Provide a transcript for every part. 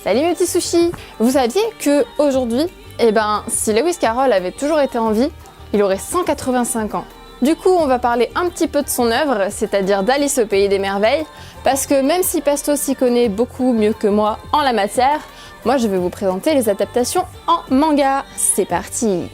Salut mes petits sushis! Vous saviez que aujourd'hui, si Lewis Carroll avait toujours été en vie, il aurait 185 ans. Du coup, on va parler un petit peu de son œuvre, c'est-à-dire d'Alice au Pays des Merveilles, parce que même si Pasto s'y connaît beaucoup mieux que moi en la matière, moi je vais vous présenter les adaptations en manga. C'est parti!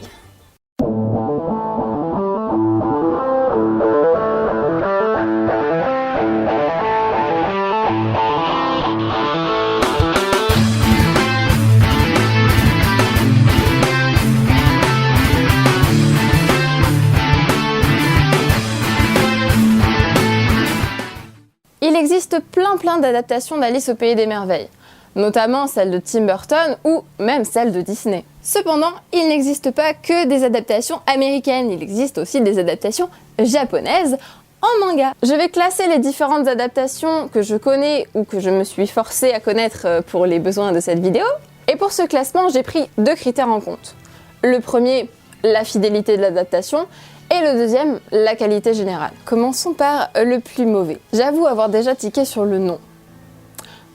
Il existe plein d'adaptations d'Alice au Pays des Merveilles, notamment celles de Tim Burton ou même celles de Disney. Cependant, il n'existe pas que des adaptations américaines, il existe aussi des adaptations japonaises en manga. Je vais classer les différentes adaptations que je connais ou que je me suis forcée à connaître pour les besoins de cette vidéo. Et pour ce classement, j'ai pris deux critères en compte. Le premier, la fidélité de l'adaptation, et le deuxième, la qualité générale. Commençons par le plus mauvais. J'avoue avoir déjà tiqué sur le nom.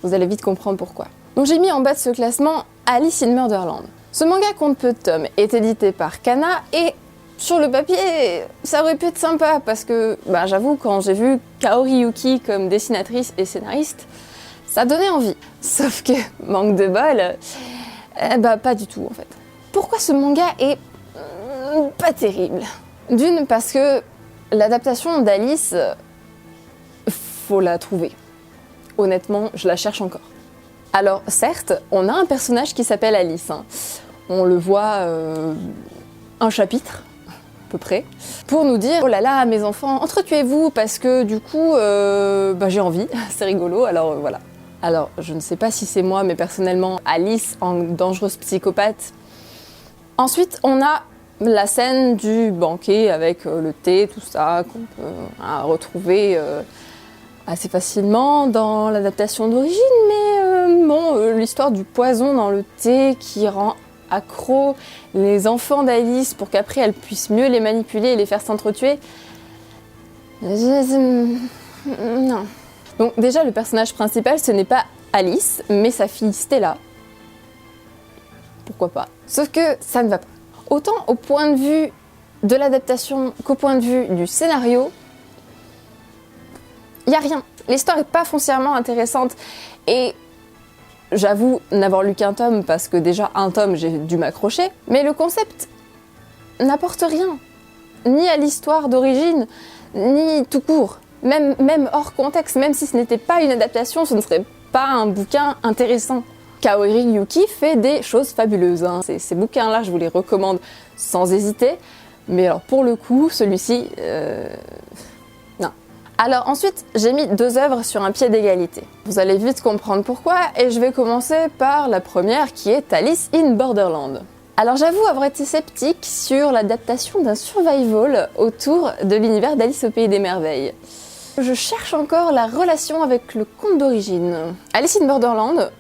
Vous allez vite comprendre pourquoi. Donc j'ai mis en bas de ce classement Alice in Murderland. Ce manga compte peu de tomes, est édité par Kana et sur le papier, ça aurait pu être sympa parce que, j'avoue, quand j'ai vu Kaori Yuki comme dessinatrice et scénariste, ça donnait envie. Sauf que, manque de bol, pas du tout en fait. Pourquoi ce manga est pas terrible ? D'une, parce que l'adaptation d'Alice, faut la trouver. Honnêtement, je la cherche encore. Alors, certes, on a un personnage qui s'appelle Alice. On le voit un chapitre, à peu près, pour nous dire « Oh là là, mes enfants, entretuez-vous parce que du coup, j'ai envie, c'est rigolo, alors voilà. » Alors, je ne sais pas si c'est moi, mais personnellement, Alice en dangereuse psychopathe. Ensuite, on a la scène du banquet avec le thé, tout ça, qu'on peut retrouver assez facilement dans l'adaptation d'origine, mais l'histoire du poison dans le thé qui rend accro les enfants d'Alice pour qu'après elle puisse mieux les manipuler et les faire s'entretuer. Non. Donc déjà, le personnage principal, ce n'est pas Alice, mais sa fille Stella. Pourquoi pas? Sauf que ça ne va pas. Autant au point de vue de l'adaptation qu'au point de vue du scénario, il n'y a rien. L'histoire n'est pas foncièrement intéressante et j'avoue n'avoir lu qu'un tome parce que déjà un tome j'ai dû m'accrocher, mais le concept n'apporte rien, ni à l'histoire d'origine, ni tout court. Même hors contexte, même si ce n'était pas une adaptation, ce ne serait pas un bouquin intéressant. Kaori Yuki fait des choses fabuleuses. Ces bouquins-là, je vous les recommande sans hésiter. Mais alors pour le coup, celui-ci, non. Alors ensuite, j'ai mis deux œuvres sur un pied d'égalité. Vous allez vite comprendre pourquoi, et je vais commencer par la première qui est Alice in Borderland. Alors j'avoue avoir été sceptique sur l'adaptation d'un survival autour de l'univers d'Alice au Pays des Merveilles. Je cherche encore la relation avec le conte d'origine. Alice in Borderland,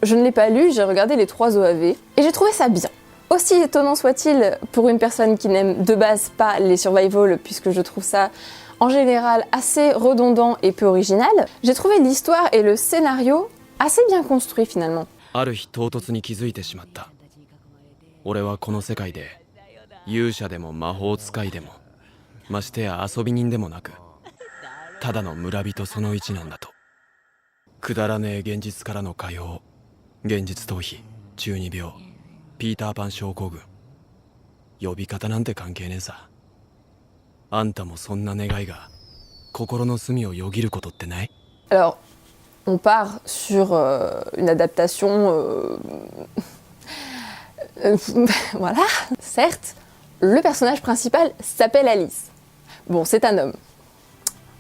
je ne l'ai pas lu, j'ai regardé les 3 OAV et j'ai trouvé ça bien. Aussi étonnant soit-il pour une personne qui n'aime de base pas les survival, puisque je trouve ça en général assez redondant et peu original, j'ai trouvé l'histoire et le scénario assez bien construits finalement. ある日唐突に気づいてしまった。俺はこの世界で勇者でも魔法使いでもましてや遊び人でもなくただの村人その一なんだと。くだらねえ現実からの解放、現実逃避、中二病、ピーターパン症候群、呼び方なんて関係ねえさ。あんたもそんな願いが心の隅をよぎることってない？ Alors, on part sur une adaptation... voilà, certes, le personnage principal s'appelle Alice. Bon, c'est un homme.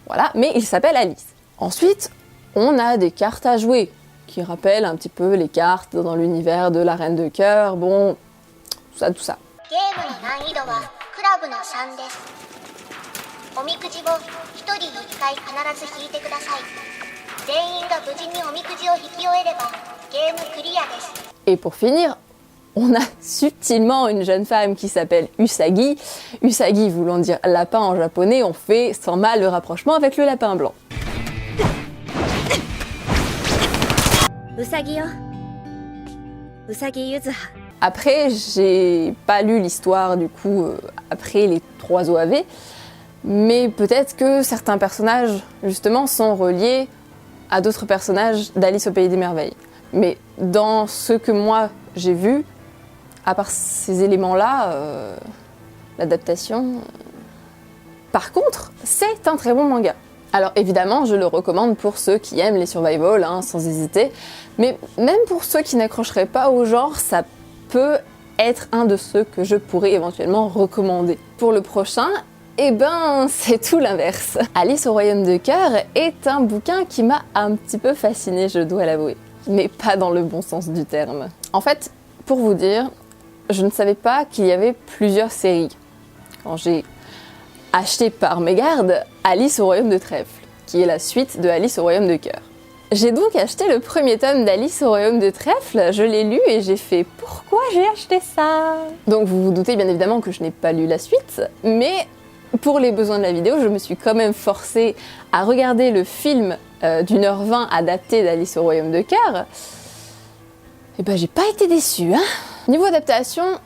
Voilà, mais il s'appelle Alice. Ensuite, on a des cartes à jouer qui rappellent un petit peu les cartes dans l'univers de la Reine de Cœur, bon, tout ça. Et pour finir, on a subtilement une jeune femme qui s'appelle Usagi. Usagi voulant dire lapin en japonais, on fait sans mal le rapprochement avec le lapin blanc. ウサギよ、Après, j'ai pas lu l'histoire du coup après les 3 OAV, mais peut-être que certains personnages justement sont reliés à d'autres personnages d'Alice au Pays des Merveilles. Mais dans ce que moi j'ai vu, à part ces éléments-là, l'adaptation... Par contre, c'est un très bon manga. Alors évidemment, je le recommande pour ceux qui aiment les survival, hein, sans hésiter. Mais même pour ceux qui n'accrocheraient pas au genre, ça peut être un de ceux que je pourrais éventuellement recommander. Pour le prochain, eh ben, c'est tout l'inverse. Alice au Royaume de Cœur est un bouquin qui m'a un petit peu fascinée, je dois l'avouer. Mais pas dans le bon sens du terme. En fait, pour vous dire, je ne savais pas qu'il y avait plusieurs séries. Quand j'ai acheté par mégarde Alice au Royaume de Trèfle, qui est la suite de Alice au Royaume de Cœur. J'ai donc acheté le premier tome d'Alice au Royaume de Trèfle, je l'ai lu et j'ai fait « Pourquoi j'ai acheté ça ?» Donc vous vous doutez bien évidemment que je n'ai pas lu la suite, mais pour les besoins de la vidéo, je me suis quand même forcée à regarder le film d'1h20 adapté d'Alice au Royaume de Cœur. Et ben j'ai pas été déçue, hein. Niveau adaptation,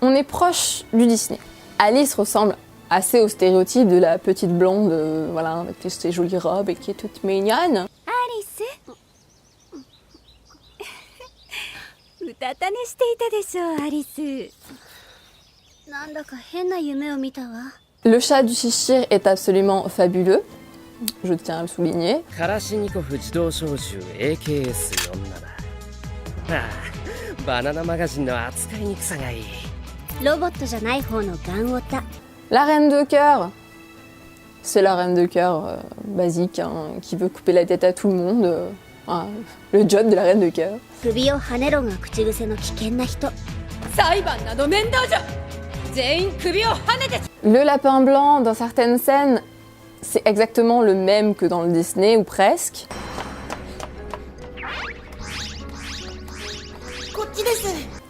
on est proche du Disney. Alice ressemble assez au stéréotype de la petite blonde, voilà, avec ses jolies robes et qui est toute mignonne. Alice. Le chat du Cheshire est absolument fabuleux, je tiens à le souligner. La reine de cœur, c'est la reine de cœur basique, hein, qui veut couper la tête à tout le monde. Le job de la reine de cœur. Le lapin blanc, dans certaines scènes, c'est exactement le même que dans le Disney, ou presque.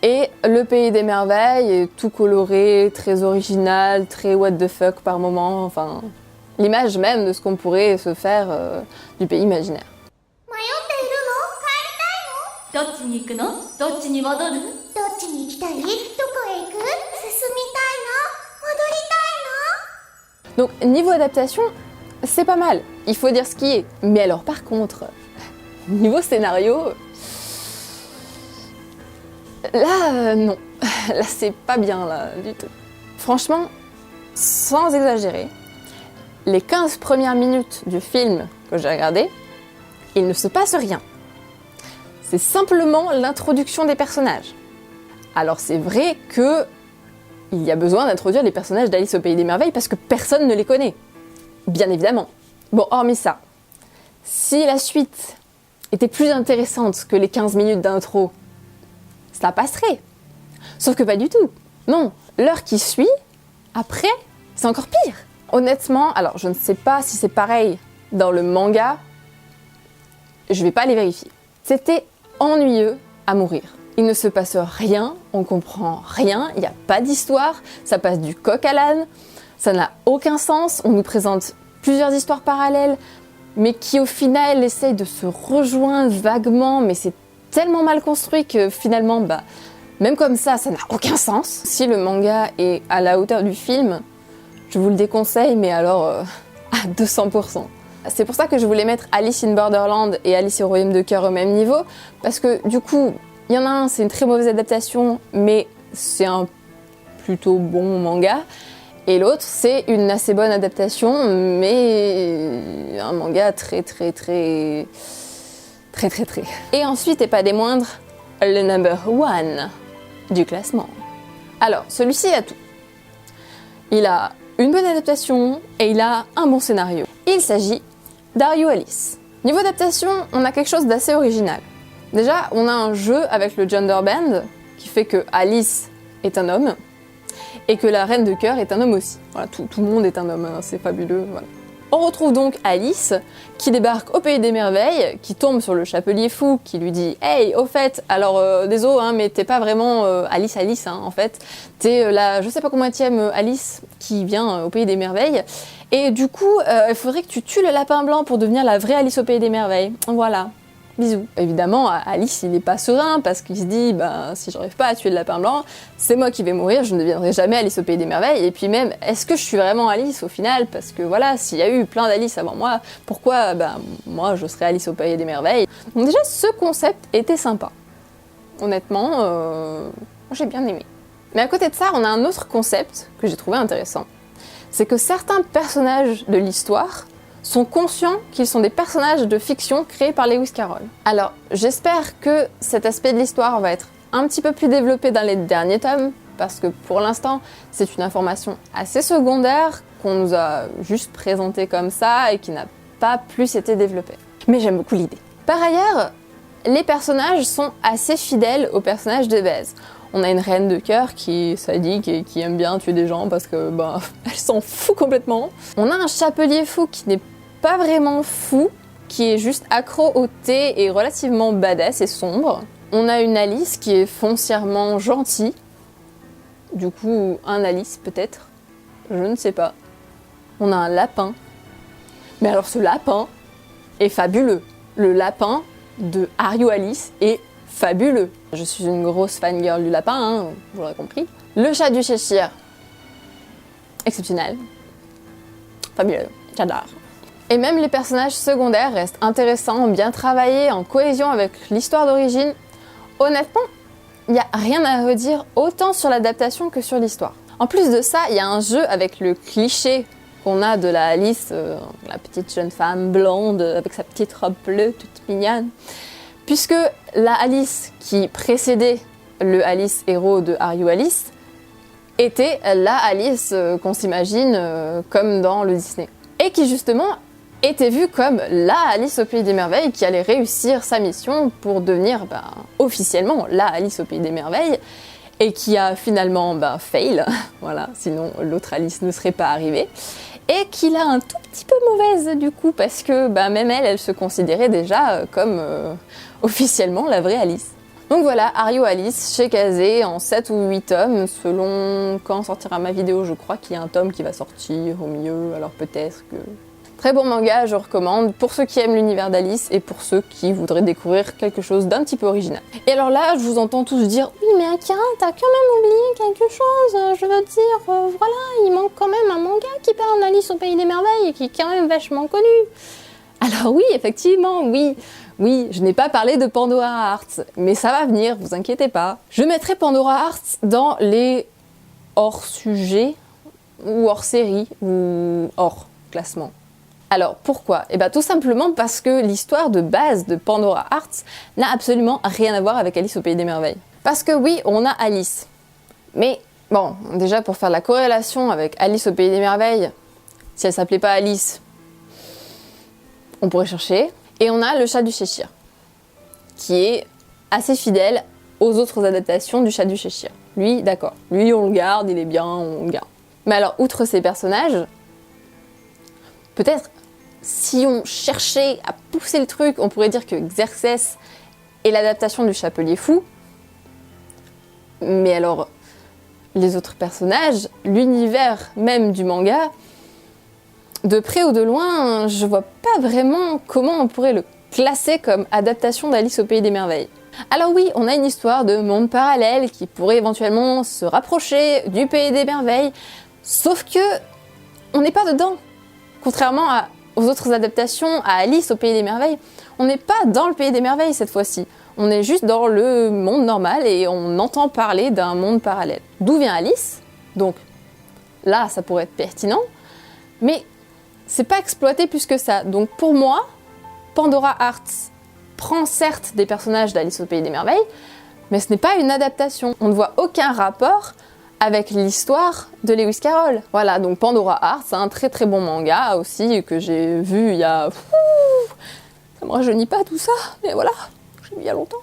Et le Pays des Merveilles est tout coloré, très original, très what the fuck par moment, enfin l'image même de ce qu'on pourrait se faire du pays imaginaire. Donc niveau adaptation, c'est pas mal, il faut dire ce qui est. Mais alors par contre, niveau scénario... Là, non. Là, c'est pas bien, là, du tout. Franchement, sans exagérer, les 15 premières minutes du film que j'ai regardé, il ne se passe rien. C'est simplement l'introduction des personnages. Alors, c'est vrai que il y a besoin d'introduire les personnages d'Alice au Pays des Merveilles parce que personne ne les connaît. Bien évidemment. Bon, hormis ça, si la suite était plus intéressante que les 15 minutes d'intro, ça passerait. Sauf que pas du tout. Non, l'heure qui suit, après, c'est encore pire. Honnêtement, alors je ne sais pas si c'est pareil dans le manga, je vais pas aller vérifier. C'était ennuyeux à mourir. Il ne se passe rien, on comprend rien, il n'y a pas d'histoire, ça passe du coq à l'âne, ça n'a aucun sens, on nous présente plusieurs histoires parallèles, mais qui au final essayent de se rejoindre vaguement, mais c'est tellement mal construit que finalement, même comme ça n'a aucun sens. Si le manga est à la hauteur du film, je vous le déconseille, mais alors à 200%. C'est pour ça que je voulais mettre Alice in Borderland et Alice au Royaume de Cœur au même niveau, parce que du coup, il y en a un, c'est une très mauvaise adaptation, mais c'est un plutôt bon manga, et l'autre, c'est une assez bonne adaptation, mais un manga très. Et ensuite, et pas des moindres, le number 1 du classement. Alors, celui-ci a tout. Il a une bonne adaptation et il a un bon scénario. Il s'agit d'Are You Alice. Niveau adaptation, on a quelque chose d'assez original. Déjà, on a un jeu avec le gender bend qui fait que Alice est un homme et que la reine de cœur est un homme aussi. Voilà, tout le monde est un homme, hein, c'est fabuleux. Voilà. On retrouve donc Alice qui débarque au Pays des Merveilles, qui tombe sur le chapelier fou, qui lui dit « Hey, au fait, alors désolé, hein, mais t'es pas vraiment Alice, hein, en fait. T'es la je sais pas combienième Alice qui vient au Pays des Merveilles. Et du coup, il faudrait que tu tues le lapin blanc pour devenir la vraie Alice au Pays des Merveilles. Voilà. bisous. Évidemment, Alice, il n'est pas serein parce qu'il se dit, si j'arrive pas à tuer le lapin blanc, c'est moi qui vais mourir, je ne deviendrai jamais Alice au Pays des Merveilles. Et puis même, est-ce que je suis vraiment Alice au final? Parce que voilà, s'il y a eu plein d'Alice avant moi, pourquoi moi je serais Alice au Pays des Merveilles? Donc déjà, ce concept était sympa. Honnêtement, j'ai bien aimé. Mais à côté de ça, on a un autre concept que j'ai trouvé intéressant. C'est que certains personnages de l'histoire sont conscients qu'ils sont des personnages de fiction créés par Lewis Carroll. Alors, j'espère que cet aspect de l'histoire va être un petit peu plus développé dans les derniers tomes, parce que pour l'instant, c'est une information assez secondaire qu'on nous a juste présentée comme ça et qui n'a pas plus été développée. Mais j'aime beaucoup l'idée. Par ailleurs, les personnages sont assez fidèles aux personnages de base. On a une reine de cœur qui est sadique et qui aime bien tuer des gens parce que elle s'en fout complètement. On a un chapelier fou qui n'est pas vraiment fou, qui est juste accro au thé et relativement badass et sombre. On a une Alice qui est foncièrement gentille. Du coup, un Alice peut-être. Je ne sais pas. On a un lapin. Mais alors ce lapin est fabuleux. Le lapin de Are Alice est fabuleux. Je suis une grosse fangirl du lapin, vous l'aurez compris. Le chat du Cheshire, exceptionnel. Fabuleux, j'adore. Et même les personnages secondaires restent intéressants, bien travaillés, en cohésion avec l'histoire d'origine. Honnêtement, il n'y a rien à redire autant sur l'adaptation que sur l'histoire. En plus de ça, il y a un jeu avec le cliché qu'on a de la Alice, la petite jeune femme blonde avec sa petite robe bleue toute mignonne. Puisque la Alice qui précédait le Alice héros de Are You Alice était la Alice qu'on s'imagine comme dans le Disney. Et qui justement était vue comme la Alice au Pays des Merveilles qui allait réussir sa mission pour devenir officiellement la Alice au Pays des Merveilles et qui a finalement fail, voilà, sinon l'autre Alice ne serait pas arrivée. Et qu'il a un tout petit peu mauvaise du coup parce que même elle se considérait déjà comme officiellement la vraie Alice. Donc voilà, Are You Alice chez Kazé en 7 ou 8 tomes, selon quand sortira ma vidéo, je crois qu'il y a un tome qui va sortir au milieu, alors peut-être que... Très bon manga, je recommande pour ceux qui aiment l'univers d'Alice et pour ceux qui voudraient découvrir quelque chose d'un petit peu original. Et alors là, je vous entends tous dire « Oui mais Akira, t'as quand même oublié quelque chose, je veux dire, voilà, il manque quand même un manga qui parle d'Alice au Pays des Merveilles et qui est quand même vachement connu. » Alors oui, effectivement, oui, je n'ai pas parlé de Pandora Hearts, mais ça va venir, vous inquiétez pas. Je mettrai Pandora Hearts dans les hors-sujets, ou hors-série, ou hors-classement. Alors pourquoi? Tout simplement parce que l'histoire de base de Pandora Hearts n'a absolument rien à voir avec Alice au Pays des Merveilles. Parce que oui, on a Alice. Mais bon, déjà pour faire la corrélation avec Alice au Pays des Merveilles, si elle s'appelait pas Alice, on pourrait chercher. Et on a le chat du Cheshire, qui est assez fidèle aux autres adaptations du chat du Cheshire. Lui, d'accord. Lui, on le garde, il est bien, on le garde. Mais alors, outre ces personnages, peut-être, si on cherchait à pousser le truc, on pourrait dire que Xerxes est l'adaptation du Chapelier Fou. Mais alors, les autres personnages, l'univers même du manga, de près ou de loin, je vois pas vraiment comment on pourrait le classer comme adaptation d'Alice au Pays des Merveilles. Alors oui, on a une histoire de monde parallèle qui pourrait éventuellement se rapprocher du Pays des Merveilles, sauf que on n'est pas dedans. Contrairement aux autres adaptations, à Alice au Pays des Merveilles, on n'est pas dans le Pays des Merveilles cette fois-ci. On est juste dans le monde normal et on entend parler d'un monde parallèle. D'où vient Alice? Donc là, ça pourrait être pertinent, mais c'est pas exploité plus que ça. Donc pour moi, Pandora Hearts prend certes des personnages d'Alice au Pays des Merveilles, mais ce n'est pas une adaptation. On ne voit aucun rapport avec l'histoire de Lewis Carroll. Voilà, donc Pandora Hearts, c'est un très très bon manga aussi que j'ai vu il y a... Ça me rajeunit pas tout ça, mais voilà, j'ai vu il y a longtemps.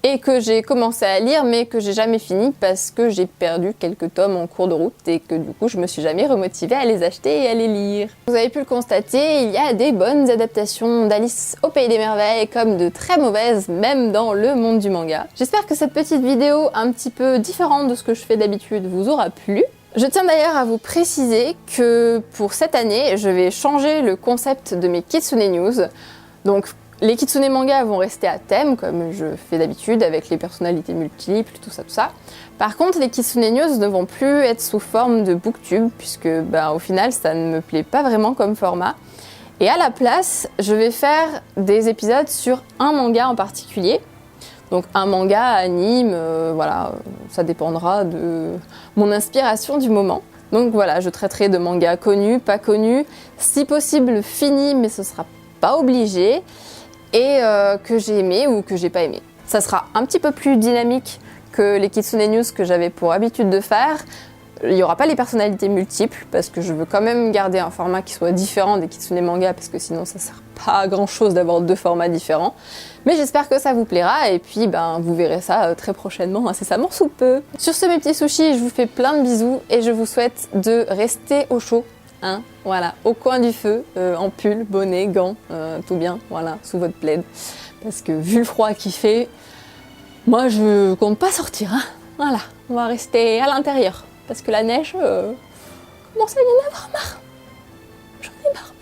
Et que j'ai commencé à lire, mais que j'ai jamais fini parce que j'ai perdu quelques tomes en cours de route et que du coup je me suis jamais remotivée à les acheter et à les lire. Vous avez pu le constater, il y a des bonnes adaptations d'Alice au Pays des Merveilles comme de très mauvaises, même dans le monde du manga. J'espère que cette petite vidéo un petit peu différente de ce que je fais d'habitude vous aura plu. Je tiens d'ailleurs à vous préciser que pour cette année, je vais changer le concept de mes Kitsune News. Donc Les kitsune manga vont rester à thème, comme je fais d'habitude, avec les personnalités multiples, tout ça, tout ça. Par contre, les kitsune news ne vont plus être sous forme de booktube, puisque au final, ça ne me plaît pas vraiment comme format. Et à la place, je vais faire des épisodes sur un manga en particulier. Donc un manga, anime, voilà, ça dépendra de mon inspiration du moment. Donc voilà, je traiterai de mangas connus, pas connus, si possible finis, mais ce sera pas obligé, et que j'ai aimé ou que j'ai pas aimé. Ça sera un petit peu plus dynamique que les Kitsune News que j'avais pour habitude de faire. Il n'y aura pas les personnalités multiples, parce que je veux quand même garder un format qui soit différent des Kitsune Manga, parce que sinon ça sert pas à grand chose d'avoir 2 formats différents. Mais j'espère que ça vous plaira, et puis vous verrez ça très prochainement, incessamment sous peu. Sur ce mes petits sushis, je vous fais plein de bisous, et je vous souhaite de rester au chaud, hein, voilà, au coin du feu, en pull, bonnet, gants, tout bien, voilà, sous votre plaid. Parce que vu le froid qu'il fait, moi je compte pas sortir, hein, voilà, on va rester à l'intérieur. Parce que la neige, commence à y en avoir marre. J'en ai marre.